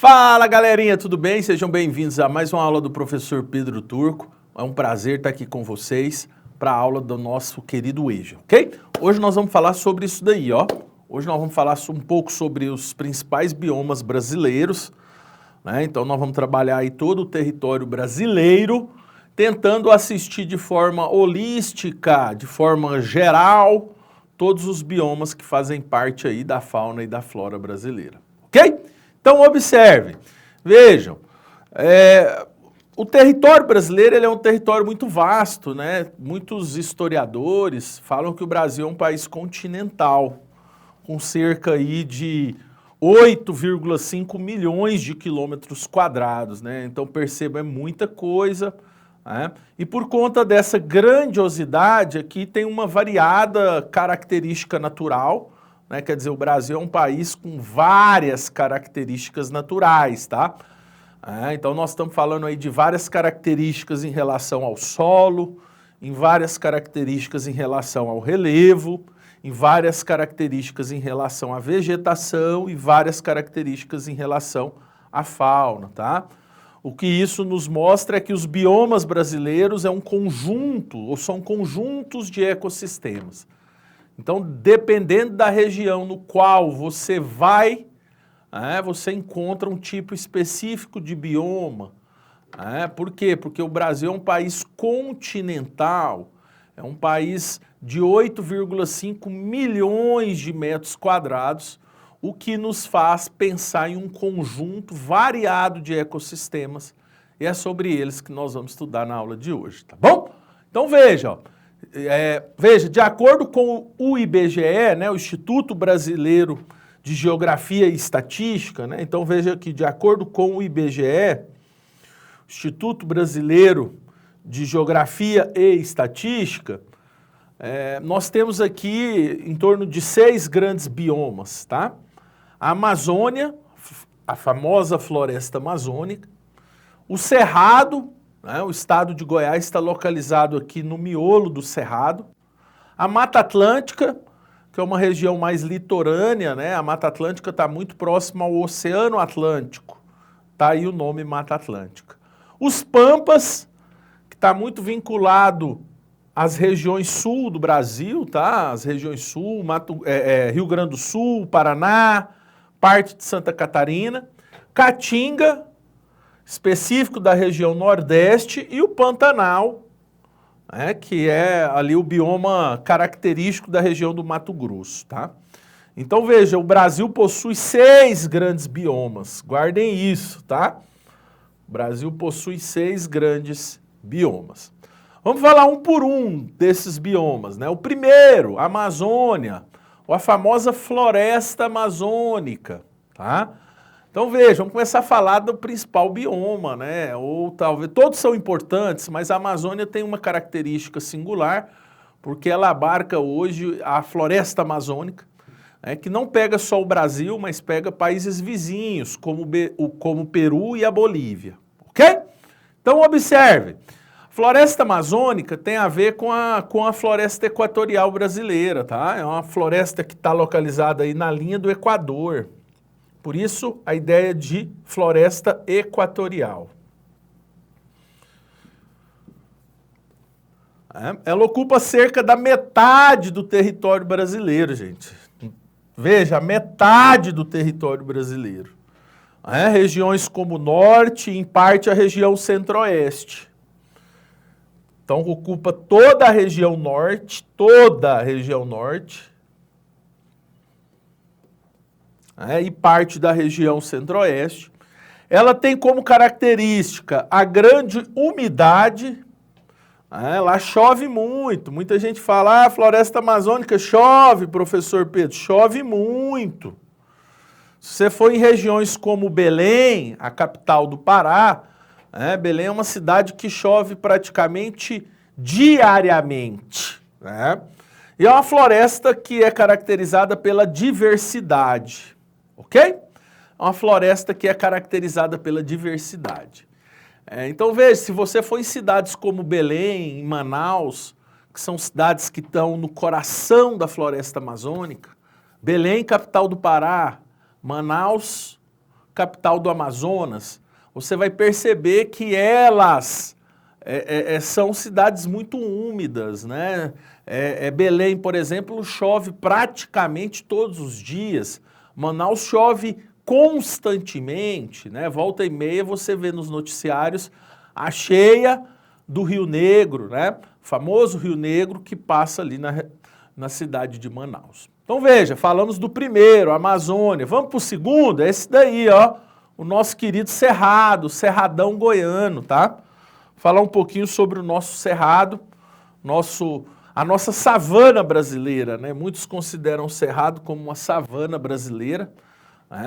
Fala galerinha, tudo bem? Sejam bem-vindos a mais uma aula do professor Pedro Turco. É um prazer estar aqui com vocês para a aula do nosso querido EJA, ok? Hoje nós vamos falar sobre isso daí, ó. Hoje nós vamos falar um pouco sobre os principais biomas brasileiros, né? Então nós vamos trabalhar aí todo o território brasileiro, tentando assistir de forma holística, de forma geral, todos os biomas que fazem parte aí da fauna e da flora brasileira, ok? Então observe, vejam, o território brasileiro ele é um território muito vasto, né? Muitos historiadores falam que o Brasil é um país continental, com cerca aí de 8,5 milhões de quilômetros quadrados, né? Então perceba, é muita coisa, né? E por conta dessa grandiosidade aqui tem uma variada característica natural, né? Quer dizer, o Brasil é um país com várias características naturais, tá? Então nós estamos falando aí de várias características em relação ao solo, em várias características em relação ao relevo, em várias características em relação à vegetação e várias características em relação à fauna, tá? O que isso nos mostra é que os biomas brasileiros é um conjunto, ou são conjuntos de ecossistemas. Então, dependendo da região no qual você vai, você encontra um tipo específico de bioma. Por quê? Porque o Brasil é um país continental, é um país de 8,5 milhões de metros quadrados, o que nos faz pensar em um conjunto variado de ecossistemas, e é sobre eles que nós vamos estudar na aula de hoje, tá bom? Então veja, ó. Veja, de acordo com o IBGE, né, o Instituto Brasileiro de Geografia e Estatística, né, então veja que de acordo com o IBGE, Instituto Brasileiro de Geografia e Estatística, nós temos aqui em torno de 6 grandes biomas, tá? A Amazônia, a famosa floresta amazônica, o Cerrado, o estado de Goiás está localizado aqui no miolo do Cerrado. A Mata Atlântica, que é uma região mais litorânea, né? A Mata Atlântica está muito próxima ao Oceano Atlântico. Está aí o nome Mata Atlântica. Os Pampas, que está muito vinculado às regiões sul do Brasil, tá? As regiões sul, Rio Grande do Sul, Paraná, parte de Santa Catarina. Caatinga, específico da região Nordeste, e o Pantanal, que é ali o bioma característico da região do Mato Grosso, tá? Então veja, o Brasil possui 6 grandes biomas, guardem isso, tá? O Brasil possui 6 grandes biomas. Vamos falar um por um desses biomas, né? O primeiro, a Amazônia, ou a famosa floresta amazônica, tá? Então veja, vamos começar a falar do principal bioma, né? Ou talvez, todos são importantes, mas a Amazônia tem uma característica singular, porque ela abarca hoje a floresta amazônica, que não pega só o Brasil, mas pega países vizinhos, como o Peru e a Bolívia, ok? Então observe, a floresta amazônica tem a ver com a floresta equatorial brasileira, tá? É uma floresta que está localizada aí na linha do Equador. Por isso, a ideia de floresta equatorial. Ela ocupa cerca da metade do território brasileiro, gente. Veja, metade do território brasileiro. Regiões como o norte e, em parte, a região centro-oeste. Então, ocupa toda a região norte, e parte da região centro-oeste. Ela tem como característica a grande umidade, lá chove muito. Muita gente fala, floresta amazônica chove, professor Pedro, chove muito. Se você for em regiões como Belém, a capital do Pará, Belém é uma cidade que chove praticamente diariamente, né? E é uma floresta que é caracterizada pela diversidade. Ok? É uma floresta que é caracterizada pela diversidade. Então veja, se você for em cidades como Belém, em Manaus, que são cidades que estão no coração da floresta amazônica, Belém, capital do Pará, Manaus, capital do Amazonas, você vai perceber que elas são cidades muito úmidas, né? Belém, por exemplo, chove praticamente todos os dias. Manaus chove constantemente, né? Volta e meia você vê nos noticiários a cheia do Rio Negro, né? Famoso Rio Negro que passa ali na cidade de Manaus. Então veja, falamos do primeiro, Amazônia. Vamos para o segundo, é esse daí, ó, o nosso querido Cerrado, Cerradão goiano, tá? Falar um pouquinho sobre o nosso Cerrado, a nossa savana brasileira, né? Muitos consideram o Cerrado como uma savana brasileira.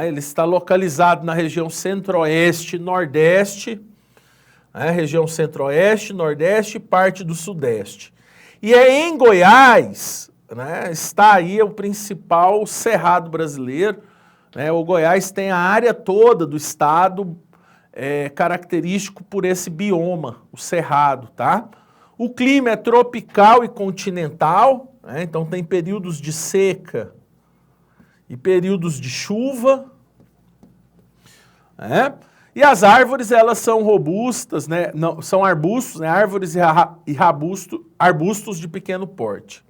Ele está localizado na região centro-oeste, nordeste, região centro-oeste, nordeste e parte do sudeste. E em Goiás, né, está aí o principal cerrado brasileiro. Né? O Goiás tem a área toda do estado característico por esse bioma, o cerrado, tá? O clima é tropical e continental, né? Então tem períodos de seca e períodos de chuva, né? E as árvores, elas são robustas, né? Não, são arbustos, né? Árvores e arbustos de pequeno porte.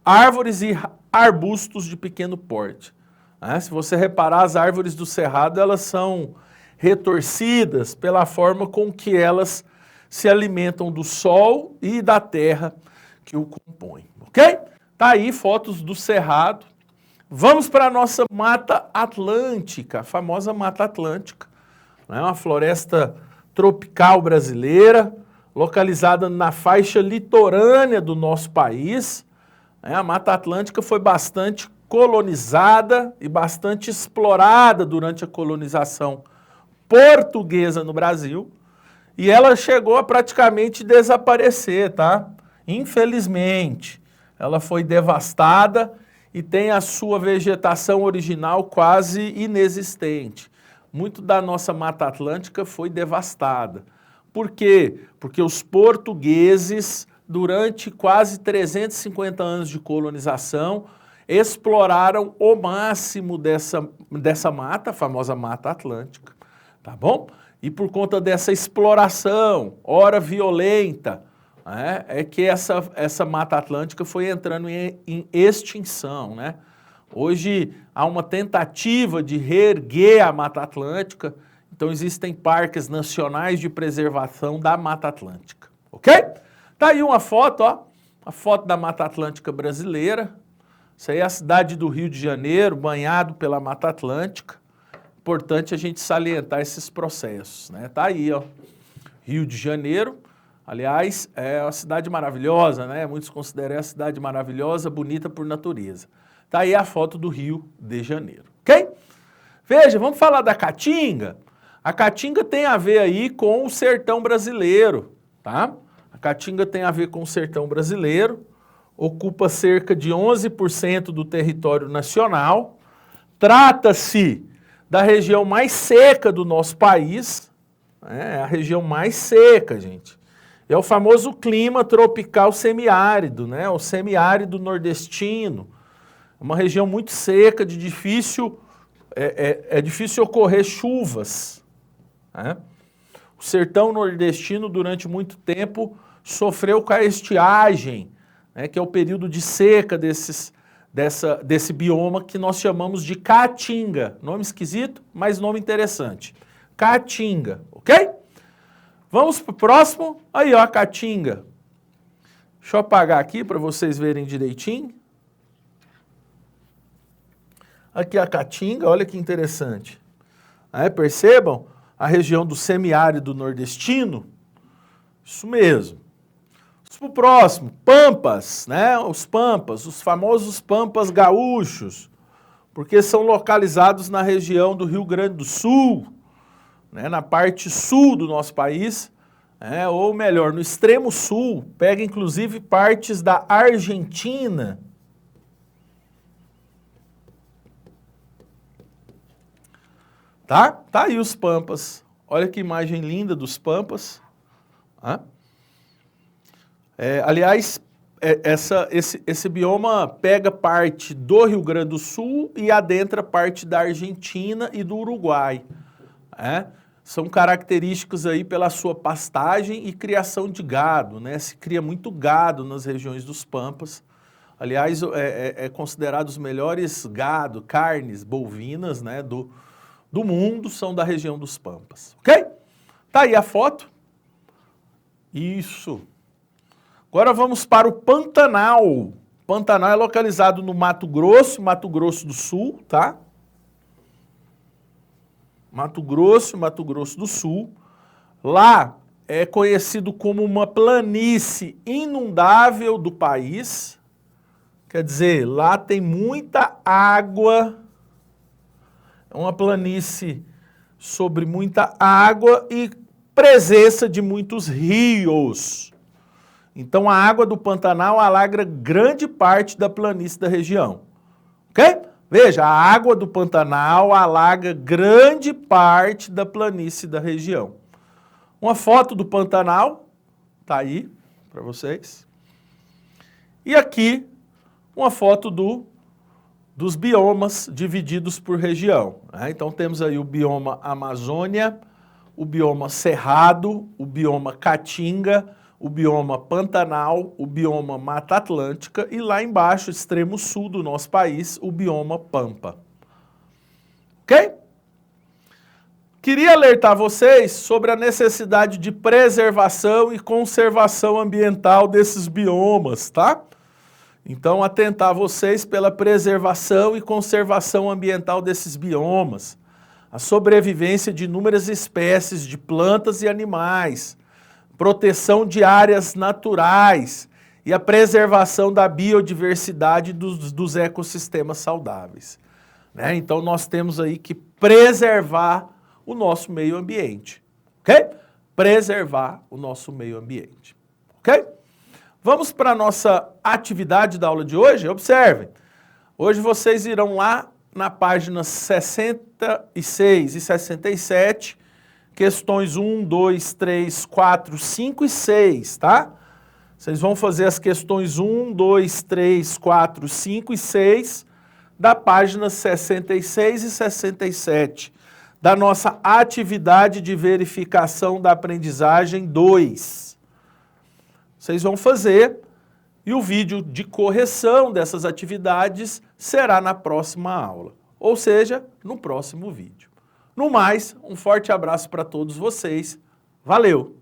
Árvores e arbustos de pequeno porte. Né? Se você reparar, as árvores do cerrado, elas são retorcidas pela forma com que elas se alimentam do sol e da terra que o compõem, ok? Tá aí fotos do cerrado. Vamos para a nossa Mata Atlântica, a famosa Mata Atlântica. É uma floresta tropical brasileira, localizada na faixa litorânea do nosso país. A Mata Atlântica foi bastante colonizada e bastante explorada durante a colonização portuguesa no Brasil, e ela chegou a praticamente desaparecer, tá? Infelizmente, ela foi devastada e tem a sua vegetação original quase inexistente. Muito da nossa Mata Atlântica foi devastada. Por quê? Porque os portugueses, durante quase 350 anos de colonização, exploraram o máximo dessa mata, a famosa Mata Atlântica, tá bom? E por conta dessa exploração, ora violenta, é que essa Mata Atlântica foi entrando em extinção, né? Hoje há uma tentativa de reerguer a Mata Atlântica, então existem parques nacionais de preservação da Mata Atlântica, ok? Tá aí uma foto, ó, a foto da Mata Atlântica brasileira. Isso aí é a cidade do Rio de Janeiro, banhado pela Mata Atlântica. Importante a gente salientar esses processos, né? Tá aí, ó, Rio de Janeiro. Aliás, é uma cidade maravilhosa, né? Muitos consideram a cidade maravilhosa, bonita por natureza. Tá aí a foto do Rio de Janeiro, ok? Veja, vamos falar da Caatinga. A Caatinga tem a ver aí com o sertão brasileiro, tá? A Caatinga tem a ver com o sertão brasileiro, ocupa cerca de 11% do território nacional. Trata-se da região mais seca do nosso país, é a região mais seca, gente. É o famoso clima tropical semiárido, né? O semiárido nordestino. Uma região muito seca, de difícil, difícil ocorrer chuvas. Né? O sertão nordestino, durante muito tempo, sofreu com a estiagem, né, que é o período de seca desse bioma que nós chamamos de Caatinga. Nome esquisito, mas nome interessante. Caatinga, ok? Vamos para o próximo. Aí, ó, a Caatinga. Deixa eu apagar aqui para vocês verem direitinho. Aqui a Caatinga, olha que interessante. Percebam a região do semiárido nordestino? Isso mesmo. Vamos para o próximo, Pampas, né? Os Pampas, os famosos Pampas gaúchos, porque são localizados na região do Rio Grande do Sul, né? Na parte sul do nosso país, ou melhor, no extremo sul, pega inclusive partes da Argentina. Tá aí os Pampas. Olha que imagem linda dos Pampas. Aliás, esse bioma pega parte do Rio Grande do Sul e adentra parte da Argentina e do Uruguai. São características aí pela sua pastagem e criação de gado, né? Se cria muito gado nas regiões dos Pampas. Aliás, é considerado os melhores gado, carnes bovinas, né, do mundo são da região dos Pampas, ok? Tá aí a foto. Isso. Agora vamos para o Pantanal. O Pantanal é localizado no Mato Grosso do Sul, tá? Mato Grosso do Sul. Lá é conhecido como uma planície inundável do país. Quer dizer, lá tem muita água, é uma planície sobre muita água e presença de muitos rios. Então a água do Pantanal alaga grande parte da planície da região, ok? Veja, a água do Pantanal alaga grande parte da planície da região. Uma foto do Pantanal, tá aí para vocês. E aqui uma foto dos biomas divididos por região. Então temos aí o bioma Amazônia, o bioma Cerrado, o bioma Caatinga, o bioma Pantanal, o bioma Mata Atlântica e lá embaixo, extremo sul do nosso país, o bioma Pampa. Ok? Queria alertar vocês sobre a necessidade de preservação e conservação ambiental desses biomas, tá? Então, atentar vocês pela preservação e conservação ambiental desses biomas, a sobrevivência de inúmeras espécies de plantas e animais, proteção de áreas naturais e a preservação da biodiversidade dos ecossistemas saudáveis. Né? Então, nós temos aí que preservar o nosso meio ambiente, ok? Preservar o nosso meio ambiente, ok? Vamos para a nossa atividade da aula de hoje? Observem, hoje vocês irão lá na página 66 e 67, questões 1, 2, 3, 4, 5 e 6, tá? Vocês vão fazer as questões 1, 2, 3, 4, 5 e 6 da página 66 e 67, da nossa atividade de verificação da aprendizagem 2. Vocês vão fazer e o vídeo de correção dessas atividades será na próxima aula, ou seja, no próximo vídeo. No mais, um forte abraço para todos vocês. Valeu!